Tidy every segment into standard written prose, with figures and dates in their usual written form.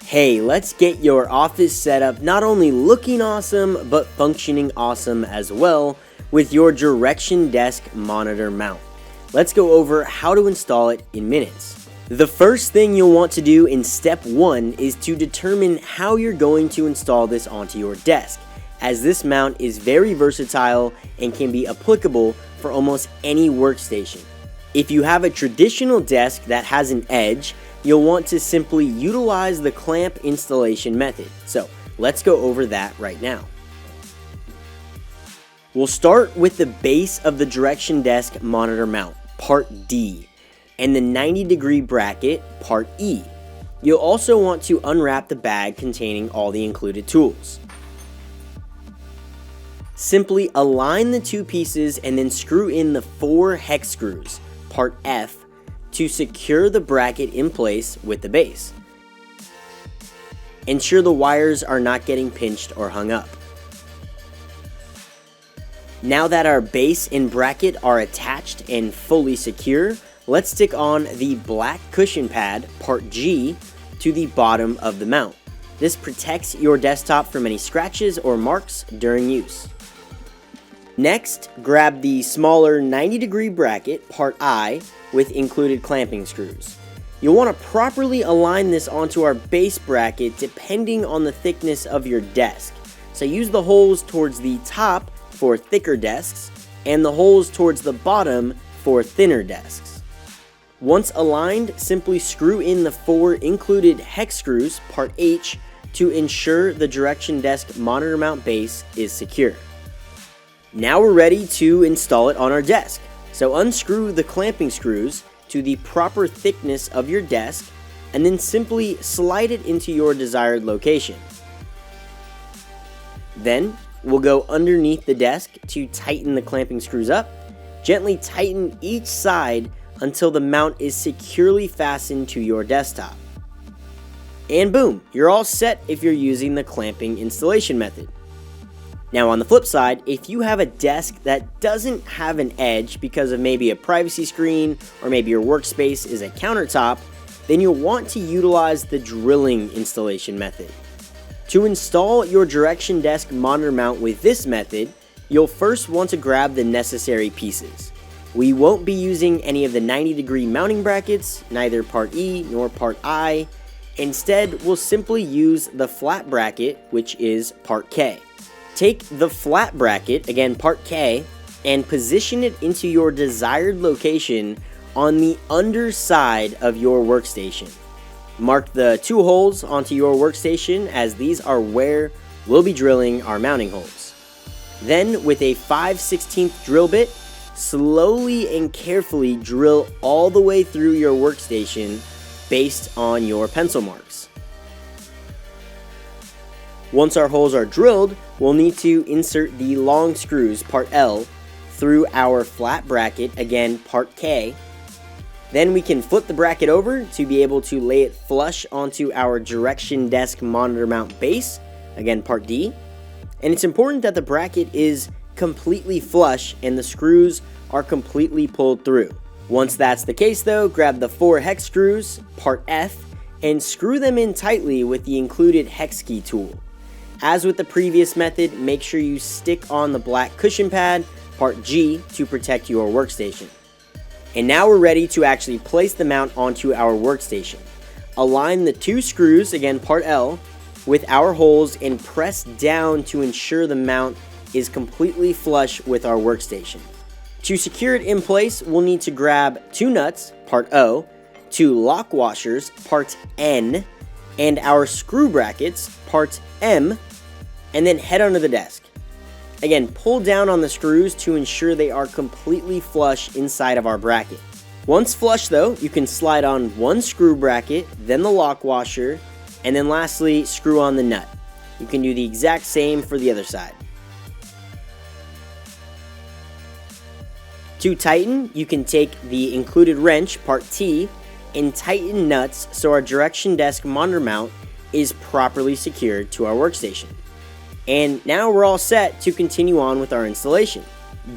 Hey, let's get your office setup not only looking awesome, but functioning awesome as well with your DirectionDesk monitor mount. Let's go over how to install it in minutes. The first thing you'll want to do in step 1 is to determine how you're going to install this onto your desk, as this mount is very versatile and can be applicable for almost any workstation. If you have a traditional desk that has an edge, you'll want to simply utilize the clamp installation method. So let's go over that right now. We'll start with the base of the DirectionDesk monitor mount, part D, and the 90-degree bracket, part E. You'll also want to unwrap the bag containing all the included tools. Simply align the two pieces and then screw in the 4 hex screws, part F, to secure the bracket in place with the base. Ensure the wires are not getting pinched or hung up. Now that our base and bracket are attached and fully secure, let's stick on the black cushion pad, part G, to the bottom of the mount. This protects your desktop from any scratches or marks during use. Next, grab the smaller 90-degree bracket, part I, with included clamping screws. You'll want to properly align this onto our base bracket depending on the thickness of your desk. So use the holes towards the top for thicker desks and the holes towards the bottom for thinner desks. Once aligned, simply screw in the 4 included hex screws, part H, to ensure the DirectionDesk monitor mount base is secure. Now we're ready to install it on our desk. So unscrew the clamping screws to the proper thickness of your desk and then simply slide it into your desired location. Then we'll go underneath the desk to tighten the clamping screws up. Gently tighten each side until the mount is securely fastened to your desktop. And boom, you're all set if you're using the clamping installation method. Now on the flip side, if you have a desk that doesn't have an edge because of maybe a privacy screen or maybe your workspace is a countertop, then you'll want to utilize the drilling installation method. To install your DirectionDesk monitor mount with this method, you'll first want to grab the necessary pieces. We won't be using any of the 90-degree mounting brackets, neither part E nor part I. Instead, we'll simply use the flat bracket, which is part K. Take the flat bracket, again part K, and position it into your desired location on the underside of your workstation. Mark the 2 holes onto your workstation, as these are where we'll be drilling our mounting holes. Then with a 5/16 drill bit, slowly and carefully drill all the way through your workstation based on your pencil marks. Once our holes are drilled, we'll need to insert the long screws, part L, through our flat bracket, again part K. Then we can flip the bracket over to be able to lay it flush onto our DirectionDesk monitor mount base, again part D. And it's important that the bracket is completely flush and the screws are completely pulled through. Once that's the case though, grab the 4 hex screws, part F, and screw them in tightly with the included hex key tool. As with the previous method, make sure you stick on the black cushion pad, part G, to protect your workstation. And now we're ready to actually place the mount onto our workstation. Align the 2 screws, again part L, with our holes and press down to ensure the mount is completely flush with our workstation. To secure it in place, we'll need to grab 2 nuts, part O, 2 lock washers, part N, and our screw brackets, part M, and then head under the desk. Again, pull down on the screws to ensure they are completely flush inside of our bracket. Once flush though, you can slide on 1 screw bracket, then the lock washer, and then lastly, screw on the nut. You can do the exact same for the other side. To tighten, you can take the included wrench, part T, and tighten nuts so our DirectionDesk monitor mount is properly secured to our workstation. And now we're all set to continue on with our installation.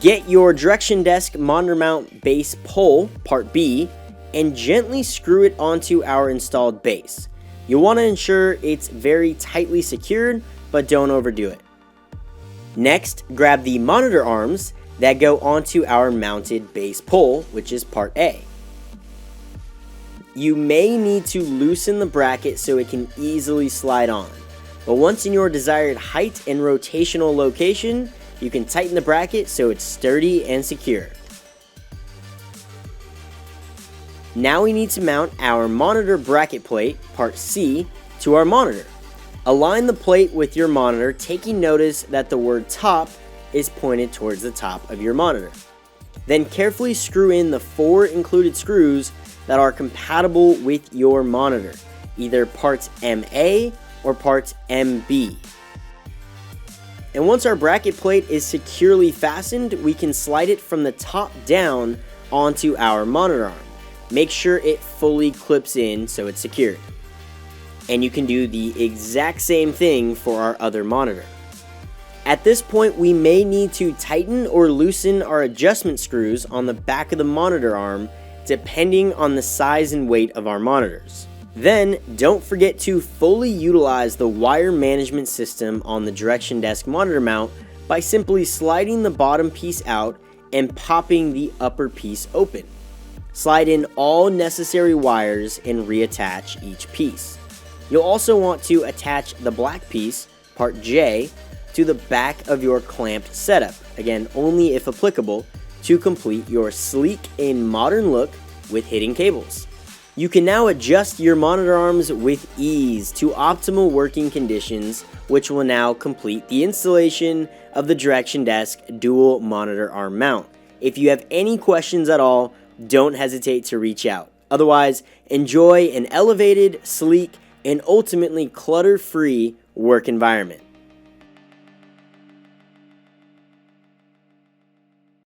Get your DirectionDesk monitor mount base pole, part B, and gently screw it onto our installed base. You'll want to ensure it's very tightly secured, but don't overdo it. Next, grab the monitor arms that go onto our mounted base pole, which is part A. You may need to loosen the bracket so it can easily slide on, but once in your desired height and rotational location, you can tighten the bracket so it's sturdy and secure. Now we need to mount our monitor bracket plate, part C, to our monitor. Align the plate with your monitor, taking notice that the word top is pointed towards the top of your monitor. Then carefully screw in the 4 included screws that are compatible with your monitor, either parts MA or parts MB. And once our bracket plate is securely fastened, we can slide it from the top down onto our monitor arm. Make sure it fully clips in so it's secured. And you can do the exact same thing for our other monitor. At this point, we may need to tighten or loosen our adjustment screws on the back of the monitor arm depending on the size and weight of our monitors. Then, don't forget to fully utilize the wire management system on the DirectionDesk monitor mount by simply sliding the bottom piece out and popping the upper piece open. Slide in all necessary wires and reattach each piece. You'll also want to attach the black piece, part J, to the back of your clamped setup, again only if applicable, to complete your sleek and modern look with hidden cables. You can now adjust your monitor arms with ease to optimal working conditions, which will now complete the installation of the DirectionDesk dual monitor arm mount. If you have any questions at all, don't hesitate to reach out. Otherwise, enjoy an elevated, sleek, and ultimately clutter-free work environment.